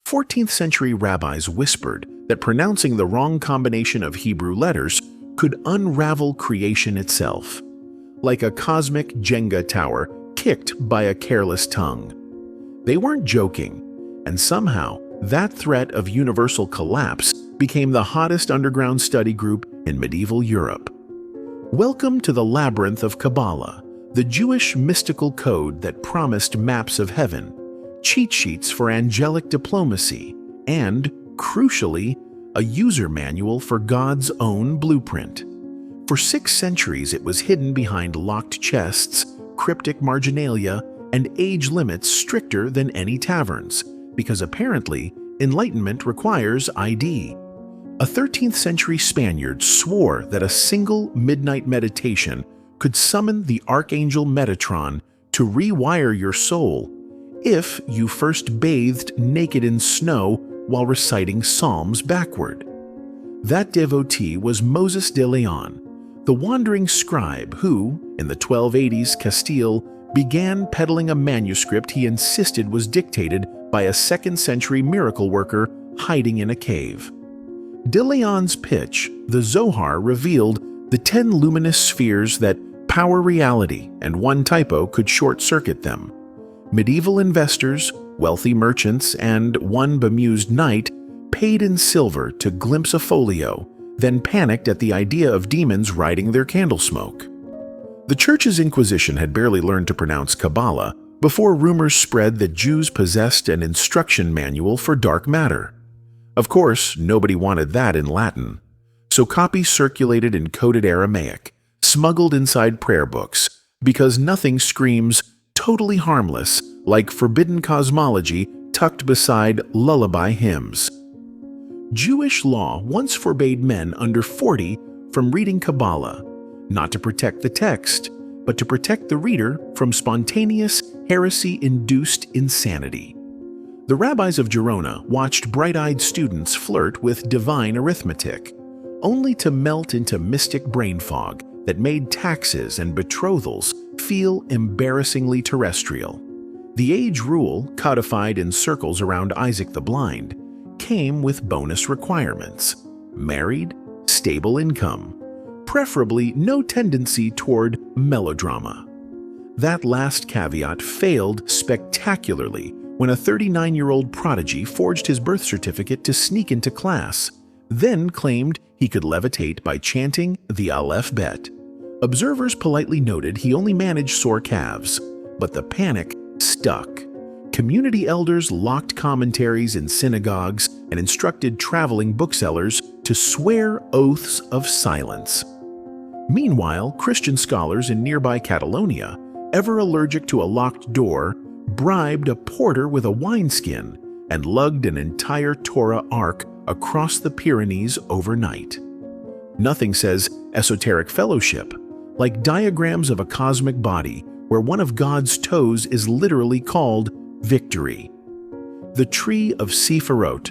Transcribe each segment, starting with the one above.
14th-century rabbis whispered that pronouncing the wrong combination of Hebrew letters could unravel creation itself, like a cosmic Jenga tower kicked by a careless tongue. They weren't joking, and somehow that threat of universal collapse became the hottest underground study group in medieval Europe. Welcome to the labyrinth of Kabbalah, the Jewish mystical code that promised maps of heaven, cheat sheets for angelic diplomacy, and, crucially, a user manual for God's own blueprint. For 6 centuries it was hidden behind locked chests, cryptic marginalia, and age limits stricter than any taverns, because apparently enlightenment requires ID. A 13th-century Spaniard swore that a single midnight meditation could summon the archangel Metatron to rewire your soul if you first bathed naked in snow while reciting psalms backward. That devotee was Moses de Leon, the wandering scribe who, in the 1280s Castile, began peddling a manuscript he insisted was dictated by a 2nd-century miracle worker hiding in a cave. De Leon's pitch, the Zohar, revealed the 10 luminous spheres that power reality, and one typo could short-circuit them. Medieval investors, wealthy merchants, and one bemused knight paid in silver to glimpse a folio, then panicked at the idea of demons riding their candle smoke. The Church's Inquisition had barely learned to pronounce Kabbalah before rumors spread that Jews possessed an instruction manual for dark matter. Of course, nobody wanted that in Latin, so copies circulated in coded Aramaic, smuggled inside prayer books, because nothing screams totally harmless like forbidden cosmology tucked beside lullaby hymns. Jewish law once forbade men under 40 from reading Kabbalah, not to protect the text, but to protect the reader from spontaneous, heresy-induced insanity. The rabbis of Gerona watched bright-eyed students flirt with divine arithmetic, only to melt into mystic brain fog that made taxes and betrothals feel embarrassingly terrestrial. The age rule, codified in circles around Isaac the Blind, came with bonus requirements: married, stable income, preferably no tendency toward melodrama. That last caveat failed spectacularly when a 39-year-old prodigy forged his birth certificate to sneak into class, then claimed he could levitate by chanting the Aleph Bet. Observers politely noted he only managed sore calves, but the panic stuck. Community elders locked commentaries in synagogues and instructed traveling booksellers to swear oaths of silence. Meanwhile, Christian scholars in nearby Catalonia, ever allergic to a locked door, bribed a porter with a wineskin and lugged an entire Torah ark across the Pyrenees overnight. Nothing says esoteric fellowship like diagrams of a cosmic body where one of God's toes is literally called victory. The tree of Sephiroth,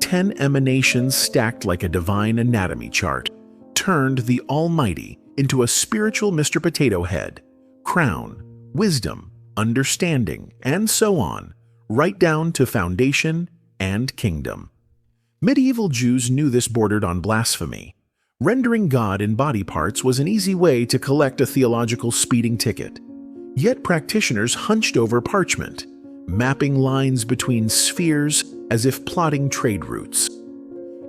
10 emanations stacked like a divine anatomy chart, turned the Almighty into a spiritual Mr. Potato Head, crown, wisdom, understanding, and so on, right down to foundation and kingdom. Medieval Jews knew this bordered on blasphemy. Rendering God in body parts was an easy way to collect a theological speeding ticket. Yet practitioners hunched over parchment, mapping lines between spheres as if plotting trade routes.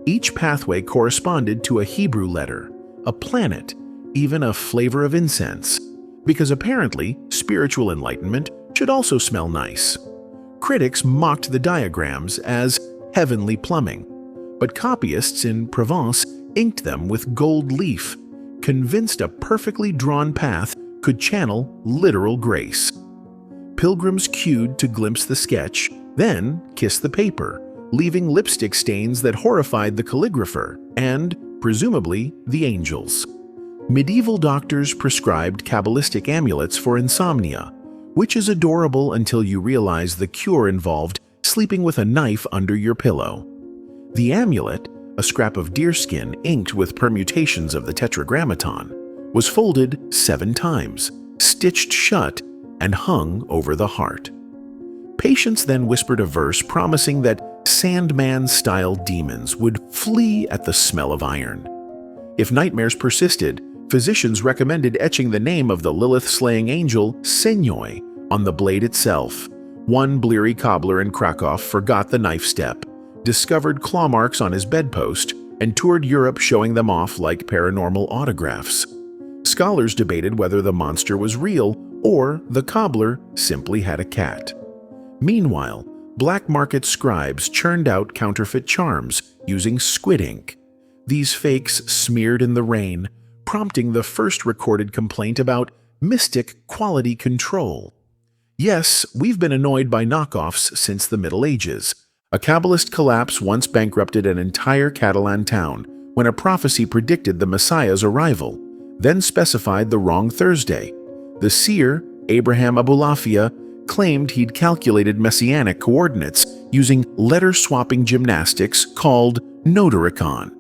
Each pathway corresponded to a Hebrew letter, a planet, even a flavor of incense, because apparently spiritual enlightenment should also smell nice. Critics mocked the diagrams as heavenly plumbing, but copyists in Provence inked them with gold leaf, convinced a perfectly drawn path could channel literal grace. Pilgrims queued to glimpse the sketch, then kiss the paper, leaving lipstick stains that horrified the calligrapher and, presumably, the angels. Medieval doctors prescribed Kabbalistic amulets for insomnia, which is adorable until you realize the cure involved sleeping with a knife under your pillow. The amulet, a scrap of deerskin inked with permutations of the Tetragrammaton, was folded 7 times, stitched shut, and hung over the heart. Patients then whispered a verse promising that Sandman-style demons would flee at the smell of iron. If nightmares persisted, physicians recommended etching the name of the Lilith-slaying angel, Senyoi, on the blade itself. One bleary cobbler in Krakow forgot the knife step, discovered claw marks on his bedpost, and toured Europe showing them off like paranormal autographs. Scholars debated whether the monster was real or the cobbler simply had a cat. Meanwhile, black market scribes churned out counterfeit charms using squid ink. These fakes smeared in the rain, prompting the first recorded complaint about mystic quality control. Yes, we've been annoyed by knockoffs since the Middle Ages. A Kabbalist collapse once bankrupted an entire Catalan town when a prophecy predicted the Messiah's arrival, then specified the wrong Thursday. The seer, Abraham Abulafia, claimed he'd calculated messianic coordinates using letter-swapping gymnastics called notaricon.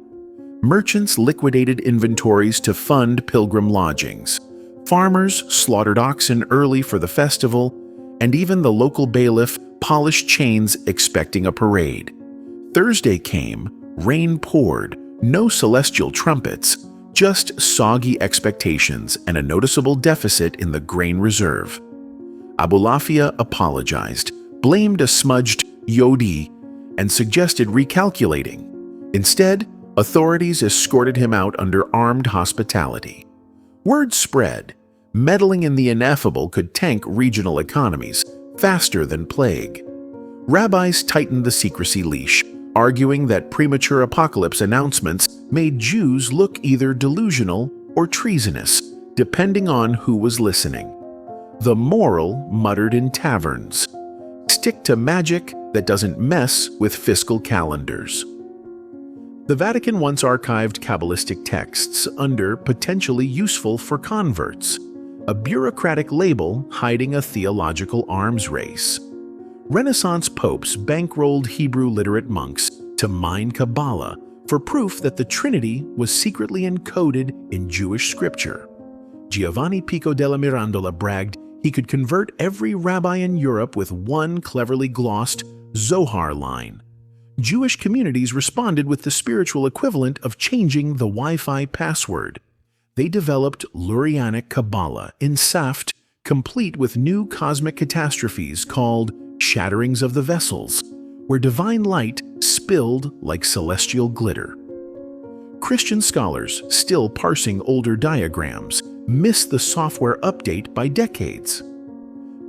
Merchants liquidated inventories to fund pilgrim lodgings. Farmers slaughtered oxen early for the festival, and even the local bailiff polished chains expecting a parade. Thursday came, rain poured, no celestial trumpets, just soggy expectations and a noticeable deficit in the grain reserve. Abulafia apologized, blamed a smudged Yodi, and suggested recalculating. Instead, authorities escorted him out under armed hospitality. Word spread. Meddling in the ineffable could tank regional economies faster than plague. Rabbis tightened the secrecy leash, arguing that premature apocalypse announcements made Jews look either delusional or treasonous, depending on who was listening. The moral muttered in taverns: stick to magic that doesn't mess with fiscal calendars. The Vatican once archived Kabbalistic texts under potentially useful for converts, a bureaucratic label hiding a theological arms race. Renaissance popes bankrolled Hebrew literate monks to mine Kabbalah for proof that the Trinity was secretly encoded in Jewish scripture. Giovanni Pico della Mirandola bragged he could convert every rabbi in Europe with one cleverly glossed Zohar line. Jewish communities responded with the spiritual equivalent of changing the Wi-Fi password. They developed Lurianic Kabbalah in Saft, complete with new cosmic catastrophes called shatterings of the vessels, where divine light spilled like celestial glitter. Christian scholars, still parsing older diagrams, missed the software update by decades.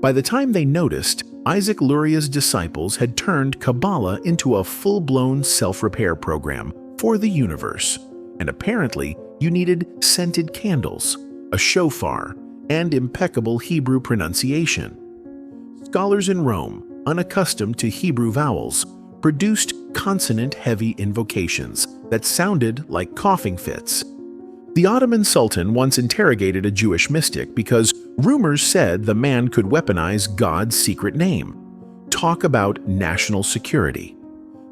By the time they noticed, Isaac Luria's disciples had turned Kabbalah into a full-blown self-repair program for the universe, and apparently you needed scented candles, a shofar, and impeccable Hebrew pronunciation. Scholars in Rome, unaccustomed to Hebrew vowels, produced consonant-heavy invocations that sounded like coughing fits. The Ottoman Sultan once interrogated a Jewish mystic because rumors said the man could weaponize God's secret name. Talk about national security.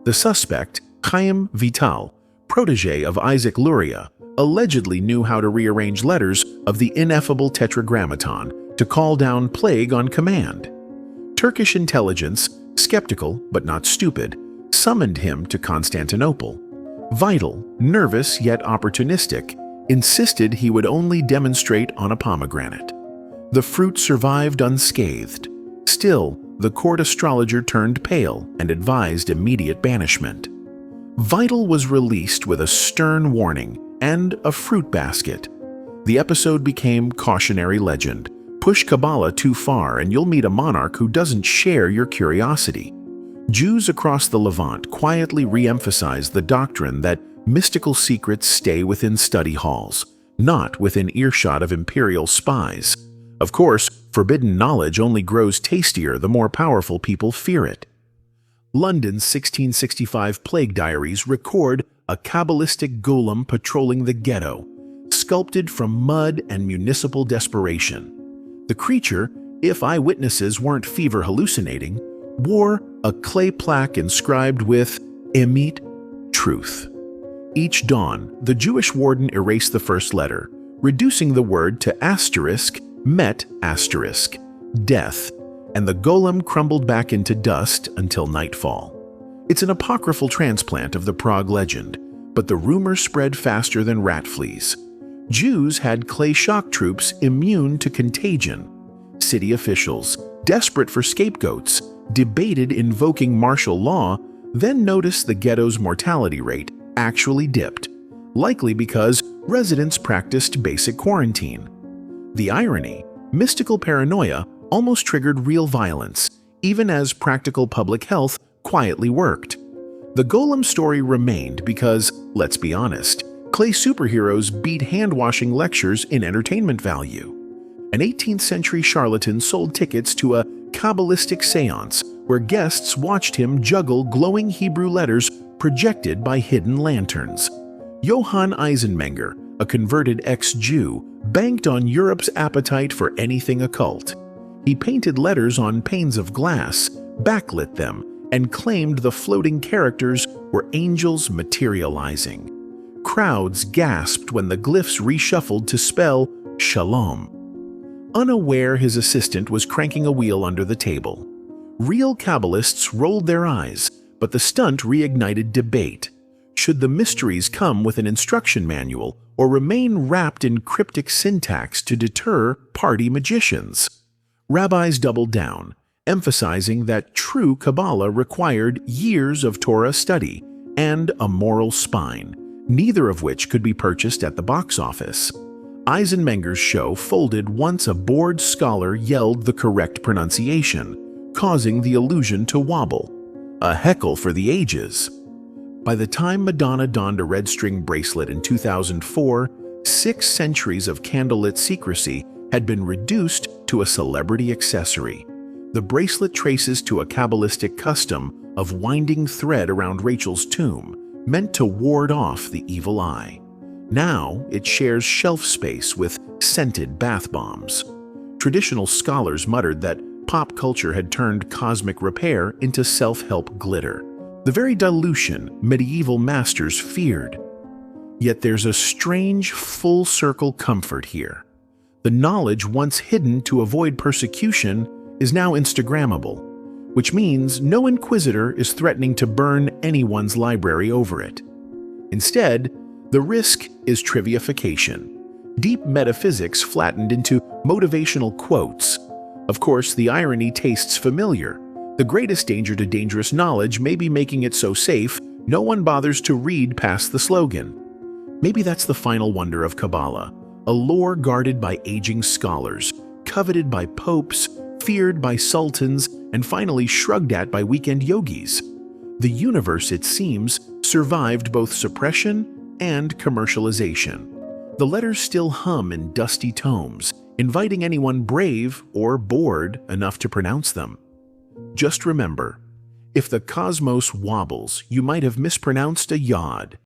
The suspect, Chaim Vital, protege of Isaac Luria, allegedly knew how to rearrange letters of the ineffable tetragrammaton to call down plague on command. Turkish intelligence, skeptical but not stupid, summoned him to Constantinople. Vital, nervous yet opportunistic, insisted he would only demonstrate on a pomegranate. The fruit survived unscathed. Still, the court astrologer turned pale and advised immediate banishment. Vital was released with a stern warning and a fruit basket. The episode became cautionary legend. Push Kabbalah too far and you'll meet a monarch who doesn't share your curiosity. Jews across the Levant quietly re-emphasized the doctrine that mystical secrets stay within study halls, not within earshot of imperial spies. Of course, forbidden knowledge only grows tastier the more powerful people fear it. London's 1665 plague diaries record a Kabbalistic golem patrolling the ghetto, sculpted from mud and municipal desperation. The creature, if eyewitnesses weren't fever hallucinating, wore a clay plaque inscribed with Emet, truth. Each dawn, the Jewish warden erased the first letter, reducing the word to asterisk, met asterisk, death, and the golem crumbled back into dust until nightfall. It's an apocryphal transplant of the Prague legend, but the rumor spread faster than rat fleas. Jews had clay shock troops immune to contagion. City officials, desperate for scapegoats, debated invoking martial law, then noticed the ghetto's mortality rate actually dipped, likely because residents practiced basic quarantine. The irony, mystical paranoia almost triggered real violence, even as practical public health quietly worked. The golem story remained because, let's be honest, clay superheroes beat hand-washing lectures in entertainment value. An 18th-century charlatan sold tickets to a Kabbalistic seance where guests watched him juggle glowing Hebrew letters projected by hidden lanterns. Johann Eisenmenger, a converted ex-Jew, banked on Europe's appetite for anything occult. He painted letters on panes of glass, backlit them, and claimed the floating characters were angels materializing. Crowds gasped when the glyphs reshuffled to spell Shalom. Unaware his assistant was cranking a wheel under the table. Real Kabbalists rolled their eyes, but the stunt reignited debate. Should the mysteries come with an instruction manual or remain wrapped in cryptic syntax to deter party magicians? Rabbis doubled down, emphasizing that true Kabbalah required years of Torah study and a moral spine, neither of which could be purchased at the box office. Eisenmenger's show folded once a bored scholar yelled the correct pronunciation, causing the illusion to wobble. A heckle for the ages. By the time Madonna donned a red string bracelet in 2004, 6 centuries of candlelit secrecy had been reduced to a celebrity accessory. The bracelet traces to a Kabbalistic custom of winding thread around Rachel's tomb, meant to ward off the evil eye. Now it shares shelf space with scented bath bombs. Traditional scholars muttered that pop culture had turned cosmic repair into self-help glitter, the very dilution medieval masters feared. Yet there's a strange full-circle comfort here. The knowledge once hidden to avoid persecution is now Instagrammable, which means no inquisitor is threatening to burn anyone's library over it. Instead, the risk is triviafication, deep metaphysics flattened into motivational quotes. Of course, the irony tastes familiar. The greatest danger to dangerous knowledge may be making it so safe no one bothers to read past the slogan. Maybe that's the final wonder of Kabbalah, a lore guarded by aging scholars, coveted by popes, feared by sultans, and finally shrugged at by weekend yogis. The universe, it seems, survived both suppression and commercialization. The letters still hum in dusty tomes, inviting anyone brave or bored enough to pronounce them. Just remember, if the cosmos wobbles, you might have mispronounced a yod.